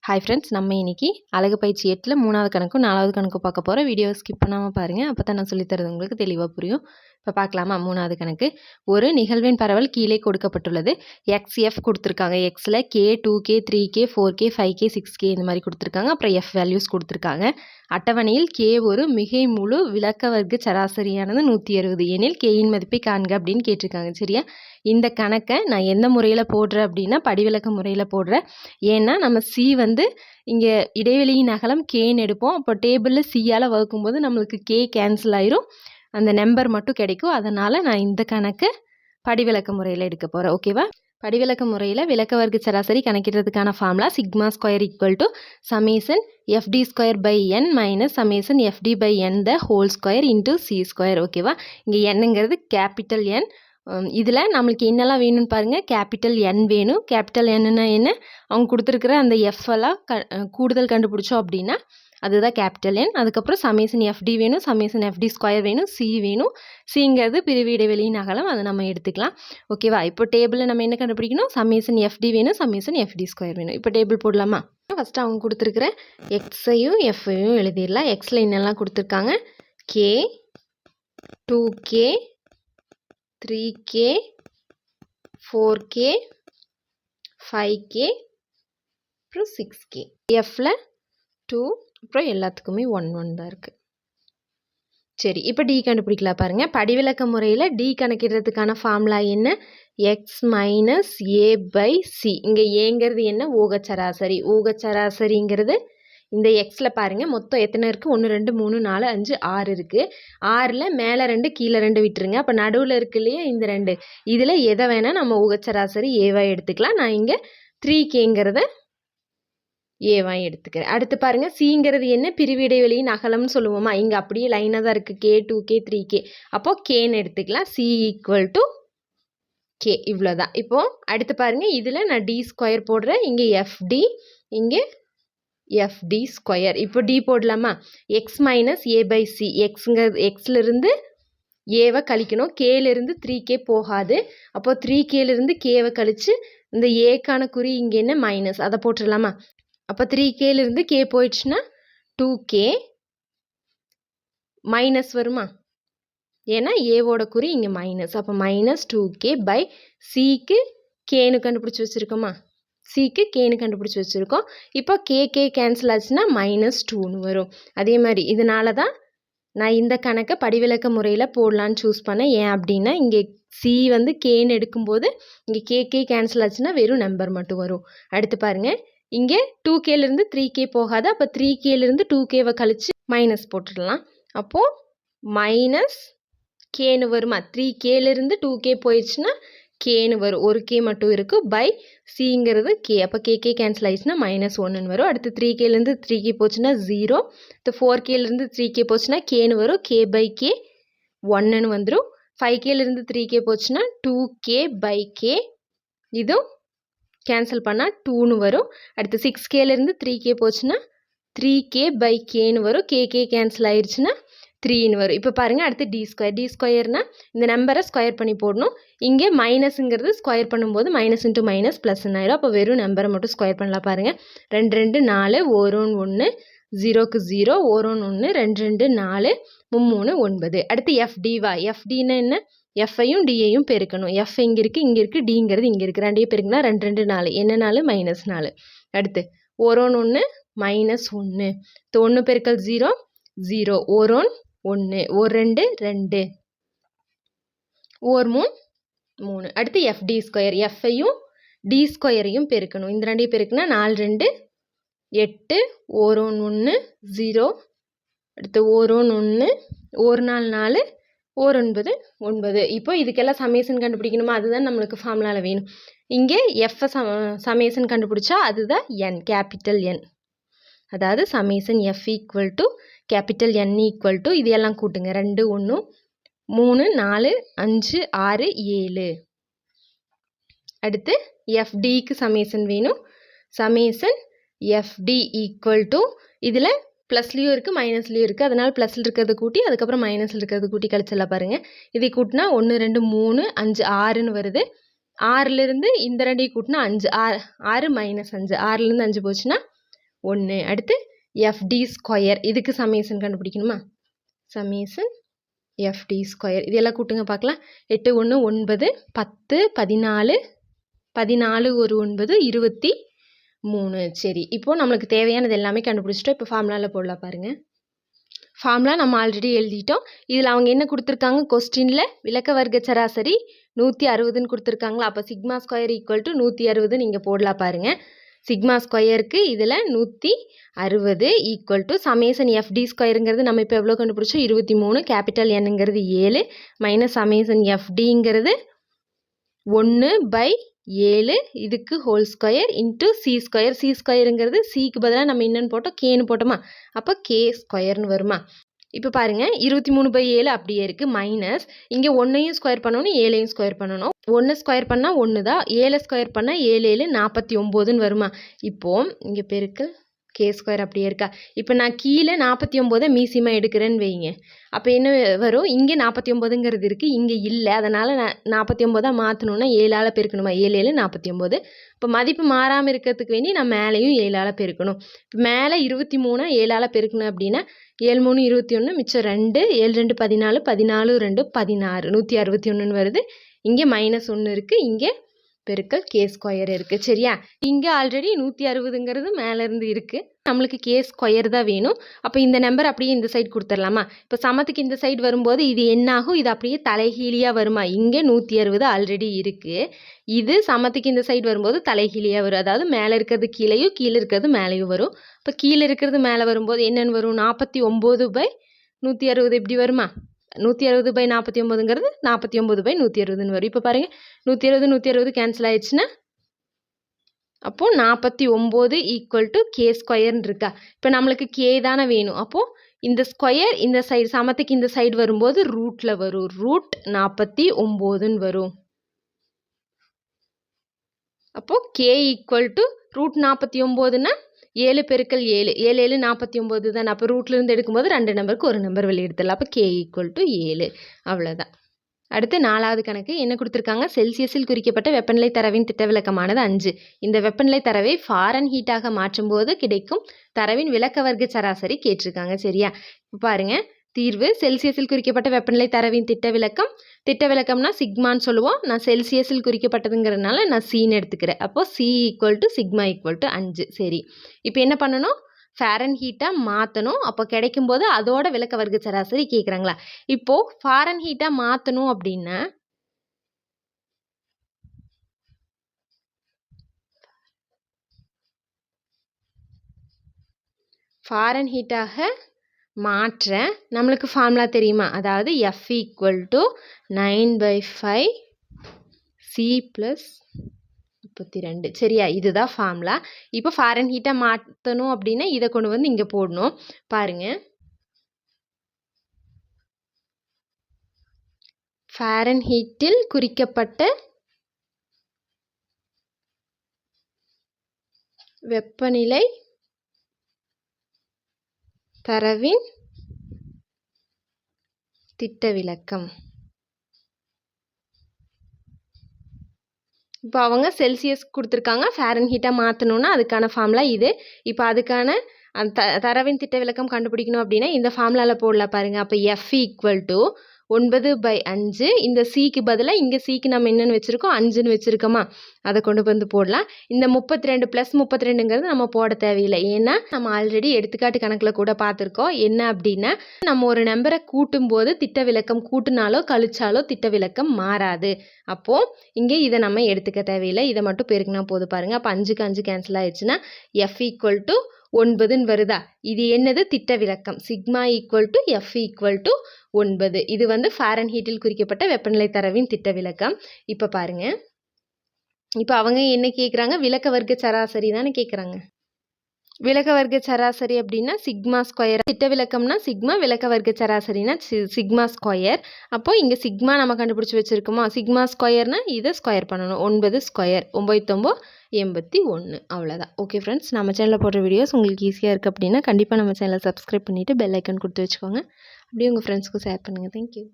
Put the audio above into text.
Hi friends, நம்ம இன்னைக்கு அழகு பயிற்சி 8ல் 3வது கணக்கும் 4வது கணக்கும் பார்க்க போகிறோம். வீடியோ ஸ்கிப் பண்ணாமல் பாருங்கள், அப்போ தான் நான் சொல்லித்தரது உங்களுக்கு தெளிவாக புரியும். இப்போ பார்க்கலாமா? 3வது கணக்கு. ஒரு நிகழ்வின் பரவல் கீழே கொடுக்கப்பட்டுள்ளது. XF கொடுத்துருக்காங்க. எக்ஸில் K, 2K, 3K, 4K, 5K, 6K இந்த மாதிரி கொடுத்துருக்காங்க. அப்புறம் F வேல்யூஸ் கொடுத்துருக்காங்க. அட்டவணையில் K ஒரு மிகை முழு விளக்க வர்க்க சராசரியானது 160 எனில் Kயின் மதிப்பை காண்க அப்படின்னு கேட்டிருக்காங்க. சரியா? இந்த கணக்கை நான் எந்த முறையில் போடுறேன் அப்படின்னா படிவிலக்க முறையில் போடுறேன். ஏன்னா நம்ம சி வந்து இங்கே இடைவெளியின் அகலம் கேன்னு எடுப்போம். அப்போ டேபிளில் சியால் வகுக்கும்போது நம்மளுக்கு கே கேன்சல் ஆயிரும், அந்த நம்பர் மட்டும் கிடைக்கும். அதனால் நான் இந்த கணக்கை படிவிலக்க முறையில் எடுக்க போகிறேன். ஓகேவா? படிவிலக்க முறையில் விளக்க வர்க்க சராசரி கணக்கிடுறதுக்கான formula sigma square equal to summation FD square by n minus summation FD by n the whole square into C square. ஓகேவா? இங்கே என்னங்கிறது கேபிட்டல் என். இதில் நம்மளுக்கு என்னெல்லாம் வேணும்னு பாருங்கள். கேபிட்டல் என் வேணும். கேபிட்டல் என்னன்னா என்ன, அவங்க கொடுத்துருக்குற அந்த எஃப்எல்லாம் கூடுதல் கண்டுபிடிச்சோம் அப்படின்னா அதுதான் கேபிட்டல் என். அதுக்கப்புறம் சமேசன் FD வேணும், சமேசன் FD ஸ்கொயர் வேணும், சி வேணும். சிங்கிறது பிரிவு இடைவெளியின் அகலம், அதை நம்ம எடுத்துக்கலாம். ஓகேவா? இப்போ டேபிளில் நம்ம என்ன கண்டுபிடிக்கணும்? சமேசன் FD வேணும், சமேசன் FD ஸ்கொயர் வேணும். இப்போ டேபிள் போடலாமா? ஃபஸ்ட்டு அவங்க கொடுத்துருக்குற எக்ஸையும் எஃப்ஐயும் எழுதிடலாம். எக்ஸில் என்னெல்லாம் கொடுத்துருக்காங்க? K, 2K, 3K, 4K, 5K, அப்புறம் 6K. எஃப்பில் 2, அப்புறம் எல்லாத்துக்குமே 1 1 தான் இருக்குது. சரி, இப்போ டி கண்டுபிடிக்கலாம் பாருங்கள். படிவிலக்க முறையில் டி கணக்கிடுறதுக்கான ஃபார்முலா என்ன? X minus A by C. இங்கே ஏங்கிறது என்ன? ஊகச்சராசரி. ஊகச்சராசரிங்கிறது இந்த எக்ஸில் பாருங்கள் மொத்தம் எத்தனை இருக்குது? 1 2 3 4 5 6 இருக்குது. 6ல் மேலே 2 கீழே 2 விட்டுருங்க. அப்போ நடுவில் இருக்கு இல்லையா இந்த 2, இதில் எதை வேணால் நம்ம ஊகச்சராசரி ஏவாக எடுத்துக்கலாம். நான் இங்கே 3Kங்கிறத ஏவாக எடுத்துக்கிறேன். அடுத்து பாருங்கள், சிங்கிறது என்ன? பிரிவு இடைவெளியின் அகலம்னு சொல்லுவோமா? இங்கே அப்படியே லைனாக தான் இருக்குது. K, 2K, 3K. அப்போது கேன்னு எடுத்துக்கலாம். C equal to K. இவ்வளோதான். இப்போது அடுத்து பாருங்கள், இதில் நான் டி ஸ்கொயர் போடுறேன். இங்கே FD, இங்கே FD ஸ்கொயர். இப்போ டி போடலாமா? X minus A by C. எக்ஸ்லேருந்து ஏவை கழிக்கணும். கேலேருந்து 3K போகாது. அப்போது 3Kலேருந்து கேவை கழித்து இந்த ஏக்கான குறி இங்கே என்ன? மைனஸ். அதை போட்டுடலாமா? அப்போ 3Kலேருந்து கே போயிடுச்சுன்னா 2K மைனஸ் வருமா? ஏன்னா ஏவோட குறி இங்கே மைனஸ். அப்போ மைனஸ் 2K பை சிக்கு கேனு கண்டுபிடிச்சி வச்சுருக்கோமா? சிக்கு கேனு கண்டுபிடிச்சி வச்சுருக்கோம். இப்போ கே கேன்சல் ஆச்சுன்னா மைனஸ் 2ன்னு வரும். அதே மாதிரி இதனால தான் நான் இந்த கணக்கை படிவிலக்க முறையில் போடலான்னு சூஸ் பண்ணேன். ஏன் அப்படின்னா இங்கே சி வந்து கேன்னு எடுக்கும்போது இங்கே கே கேன்சல் ஆச்சுன்னா வெறும் நம்பர் மட்டும் வரும். அடுத்து பாருங்கள், இங்கே 2Kலேருந்து 3K போகாது. அப்போ 3Kலேருந்து 2Kவை கழித்து மைனஸ் போட்டுடலாம். அப்போது மைனஸ் கேன்னு வருமா? 3Kலேருந்து 2K போயிடுச்சுன்னா கேன்னு வரும். ஒரு கே மட்டும் இருக்குது. பை சிங்கிறது கே. அப்போ கே கேன்சல் ஆயிடுச்சுன்னா மைனஸ் 1ன்னு வரும். அடுத்து 3Kலேருந்து 3K போச்சுன்னா 0. அடுத்து 4Kலேருந்து 3K போச்சுன்னா கேன்னு வரும். கே பை கே 1ன்னு வந்துடும். 5Kலேருந்து 3K போச்சுன்னா 2K பை கே. இதுவும் கேன்சல் பண்ணால் 2ன்னு வரும். அடுத்து 6Kலேருந்து 3K போச்சுன்னா 3K பை கேன்னு வரும். கே கேன்சல் ஆயிடுச்சுன்னா 3ன்னு வரும். இப்போ பாருங்கள், அடுத்து டி ஸ்கொயர். டி ஸ்கொயர்னால் இந்த நம்பரை ஸ்கொயர் பண்ணி போடணும். இங்கே மைனஸுங்கிறது ஸ்கொயர் பண்ணும்போது மைனஸ் இன்ட்டு மைனஸ் ப்ளஸ்ன்னு ஆயிடும். அப்போ வெறும் நம்பரை மட்டும் ஸ்கொயர் பண்ணலாம். பாருங்கள், 2 2 4 1 1 0க்கு 0 1 1 2 2 4 3 9. அடுத்து FDவா? FDன்னா என்ன? எஃப்ஐயும் டியையும் பெருக்கணும். எஃப் இங்கே இருக்குது, இங்கே இருக்குது, டிங்கிறது இங்கே இருக்குது. ரெண்டையும் பெருக்குனா 2 2 4. என்ன 4? மைனஸ் 4. அடுத்து 1 1 மைனஸ் 1. 1 பெருக்கல் 0 0. 1 1 1 2 2 1 3 3. அடுத்து FD ஸ்கொயர். எஃப்ஐயும் டி ஸ்கொயரையும் பெருக்கணும். இந்த ரெண்டையும் பெருக்குனா 4 2 8 1 1 0. அடுத்து 1 1 1 4 4 1 9 9. இப்போ இதுக்கெல்லாம் சமேசன் கண்டுபிடிக்கணுமா? அதுதான் நம்மளுக்கு ஃபார்முலாவில் வேணும். இங்கே எஃப்ஐ சமேசன் கண்டுபிடிச்சா அதுதான் என், கேபிட்டல் என். அதாவது summation F equal to capital n equal to இது எல்லாம் கூட்டுங்க. 2 1 3 4 5 6 7. அடுத்து FDக்கு சமேசன் வேணும். சமேசன் FD ஈக்குவல் டு இதில் ப்ளஸ்லேயும் இருக்குது மைனஸ்லேயும் இருக்குது. அதனால் ப்ளஸில் இருக்கிறத கூட்டி அதுக்கப்புறம் மைனஸில் இருக்கிறத கூட்டி கழிச்சலாம் பாருங்கள். இதை கூட்டினா 1 2 3 5 6ன்னு வருது. 6லேருந்து இந்த ரெண்டையும் கூட்டினா 5 6 மைனஸ் 5. 6லேருந்து 5 போச்சுன்னா 1. அடுத்து FD ஸ்கொயர், இதுக்கு சமேஷன் கண்டுபிடிக்கணுமா? சமேஷன் FD ஸ்கொயர், இதெல்லாம் கூட்டுங்க பார்க்கலாம். 8 1 9 10 14 14 ஒரு 9 23. சரி, இப்போது நம்மளுக்கு தேவையானது எல்லாமே கண்டுபிடிச்சிட்டோம். இப்போ ஃபார்முலாவில் போடலாம் பாருங்கள். ஃபார்முலா நம்ம ஆல்ரெடி எழுதிட்டோம். இதில் அவங்க என்ன கொடுத்துருக்காங்க, கொஸ்டினில் விளக்க வர்க்க சராசரி 160ன்னு கொடுத்துருக்காங்களா. அப்போ சிக்மா ஸ்கொயர் ஈக்குவல் டு 160 நீங்கள் போடலாம் பாருங்கள். சிக்மா ஸ்கொயருக்கு இதில் 160 ஈக்குவல் டு சமேசன் FD ஸ்கொயருங்கிறது நம்ம இப்போ எவ்வளோ கண்டுபிடிச்சோம், 23. கேபிட்டல் Nங்கிறது 7 மைனஸ் சமேசன் FDங்கிறது 1/7, இதுக்கு whole square into C square. C ஸ்கொயருங்கிறது Cக்கு பதிலாக நம்ம என்னன்னு போட்டோம், கேன்னு போட்டோமா, அப்போ K ஸ்கொயர்னு வருமா. இப்போ பாருங்கள் 23/7 அப்படியே இருக்குது. மைனஸ் இங்கே 1ஐயும் ஸ்கொயர் பண்ணணும், 7ஐயும் ஸ்கொயர் பண்ணணும். 1 ஸ்கொயர் பண்ணால் 1 தான், 7 ஸ்கொயர் பண்ணால் 7 7 49ன்னு வருமா. இப்போது இங்கே பெருக்கு K ஸ்கொயர் அப்படியே இருக்கா. இப்போ நான் கீழே 49 மீசியமாக எடுக்கிறேன்னு வைங்க, அப்போ என்ன வரும், இங்கே 49ங்கிறது இருக்குது, இங்கே இல்லை. அதனால் நான் 49 மாற்றணுன்னா 7ஆல் பெருக்கணுமா, 7 7 49. இப்போ மதிப்பு மாறாமல் இருக்கிறதுக்கு வேண்டி நான் மேலேயும் 7ஆல் பெருக்கணும். இப்போ மேலே 23 7ஆல் பெருக்கணும் அப்படின்னா 7 3 21, மிச்சம் 2, 7 2 14, 14 2 16, 161ன்னு வருது. இங்கே -1 இருக்குது, இங்கே பெருக்கல் K ஸ்கொயர் இருக்குது. சரியா, இங்கே ஆல்ரெடி 160ங்கிறது மேலேருந்து இருக்குது, நம்மளுக்கு K ஸ்கொயர் தான் வேணும். அப்போ இந்த நம்பர் அப்படியே இந்த சைடு கொடுத்துடலாமா. இப்போ சமத்துக்கு இந்த சைடு வரும்போது இது என்னாகும், இது அப்படியே தலைகீழியாக வருமா. இங்கே 160 ஆல்ரெடி இருக்குது, இது சமத்துக்கு இந்த சைடு வரும்போது தலைகீழியாக வரும். அதாவது மேலே இருக்கிறது கீழேயும் கீழே இருக்கிறது மேலேயும் வரும். இப்போ கீழே இருக்கிறது மேலே வரும்போது என்னென்னு வரும், 49/160 எப்படி வருமா. 160/49ங்கிறது 49/160ன்னு வரும். இப்போ பாருங்கள் 160 160 கேன்சல் ஆயிடுச்சுன்னா அப்போது 49 ஈக்குவல் டு K ஸ்கொயர்னு இருக்கா. இப்போ நம்மளுக்கு K தானே வேணும். அப்போது இந்த ஸ்கொயர் இந்த சைடு சமத்துக்கு இந்த சைடு வரும்போது ரூட்டில் வரும், ரூட் 49ன்னு வரும். அப்போது K ஈக்குவல் டு ரூட் 49ன்னா 7 பெருக்கல் 7 7 7 49 தான். அப்போ ரூட்லேருந்து எடுக்கும்போது 2 நம்பருக்கு ஒரு நம்பர் வெளியெடுத்துடலாம். அப்போ K ஈக்குவல் டு 7, அவ்வளோதான். அடுத்து 4வது கணக்கு என்ன கொடுத்துருக்காங்க, செல்சியஸில் குறிக்கப்பட்ட வெப்பநிலை தரவின் திட்ட விலக்கமானது 5. இந்த வெப்பநிலை தரவை ஃபாரன்ஹீட்டாக மாற்றும்போது கிடைக்கும் தரவின் விளக்க வர்க்க சராசரி கேட்டிருக்காங்க. சரியா, இப்போ பாருங்கள் தீர்வு. செல்சியஸில் குறிக்கப்பட்ட வெப்பநிலை தரவின் திட்ட விலக்கம்னா சிக்மான்னு சொல்லுவோம். நான் செல்சியஸில் குறிக்கப்பட்டதுங்கிறதுனால நான் சீன்னு எடுத்துக்கிறேன். அப்போது C equal to sigma equal to 5. சரி, இப்போ என்ன பண்ணணும், ஃபாரன்ஹீட்டாக மாற்றணும். அப்போ கிடைக்கும்போது அதோட விளக்க வர்க்க சராசரி கேட்குறாங்களா. இப்போது ஃபாரன்ஹீட்டாக மாற்றணும் அப்படின்னா ஃபாரன்ஹீட்டாக மாற்ற நம்மளுக்கு ஃபார்முலா தெரியுமா, அதாவது F ஈக்குவல் டு 9/5 C + 32. சரியா, இதுதான் ஃபார்முலா. இப்போ ஃபாரன்ஹீட்டாக மாற்றணும் அப்படின்னா இதை கொண்டு வந்து இங்கே போடணும். பாருங்கள், ஃபாரன்ஹீட்டில் குறிக்கப்பட்ட வெப்பநிலை தரவின் திட்ட விலக்கம். இப்போ அவங்க செல்சியஸ் கொடுத்துருக்காங்க, ஃபாரன்ஹீட்டாக மாற்றணுன்னா அதுக்கான ஃபார்முலா இது. இப்போ அதுக்கான அந்த தரவின் திட்ட விலக்கம் கண்டுபிடிக்கணும் அப்படின்னா இந்த ஃபார்முலாவில் போடலாம் பாருங்கள். அப்போ F ஈக்குவல் டு 9/5. இந்த Cக்கு பதிலாக இங்கே Cக்கு நம்ம என்னென்னு வச்சுருக்கோம், 5ன்னு வச்சுருக்கோமா, அதை கொண்டு வந்து போடலாம். இந்த 32 + 32ங்கிறது நம்ம போட தேவையில்லை, ஏன்னா நம்ம ஆல்ரெடி எடுத்துக்காட்டு கணக்கில் கூட பார்த்துருக்கோம். என்ன அப்படின்னா நம்ம ஒரு நம்பரை கூட்டும்போது திட்ட விலக்கம் கூட்டினாலோ கழிச்சாலோ திட்ட விலக்கம் மாறாது. அப்போது இங்கே இதை நம்ம எடுத்துக்க தேவையில்லை, இதை மட்டும் பெருக்கினா போதும். பாருங்கள், அப்போ 5க்கு 5 கேன்சல் ஆயிடுச்சுன்னா F ஈக்குவல் டு 9ன்னு வருதா. இது என்னது, திட்ட விலக்கம். Sigma equal to F equal to 9. இது வந்து ஃபாரன்ஹீட்டில் குறிக்கப்பட்ட வெப்பநிலை தரவின் திட்ட விலக்கம். இப்போ பாருங்கள், இப்போ அவங்க என்ன கேட்குறாங்க, விளக்க வர்க்க சராசரி தானே கேட்குறாங்க. விளக்க வர்க்க சராசரி அப்படின்னா சிக்மா ஸ்கொயர். திட்ட விலக்கம்னா சிக்மா, விளக்க வர்க்க சராசரினா சிக்மா ஸ்கொயர். அப்போது இங்கே சிக்மா நம்ம கண்டுபிடிச்சி வச்சுருக்கோமா, சிக்மா ஸ்கொயர்னால் இதை ஸ்கொயர் பண்ணணும். 9 ஸ்கொயர் 9 81. அவ்வளோதான். ஓகே ஃப்ரெண்ட்ஸ், நம்ம சேனலில் போடுற வீடியோஸ் உங்களுக்கு ஈஸியாக இருக்குது அப்படின்னா கண்டிப்பாக நம்ம சேனலை சப்ஸ்கிரைப் பண்ணிவிட்டு பெல் ஐக்கன் கொடுத்து வச்சுக்கோங்க. அப்படியே உங்கள் ஃப்ரெண்ட்ஸ்க்கு ஷேர் பண்ணுங்கள். தேங்க்யூ.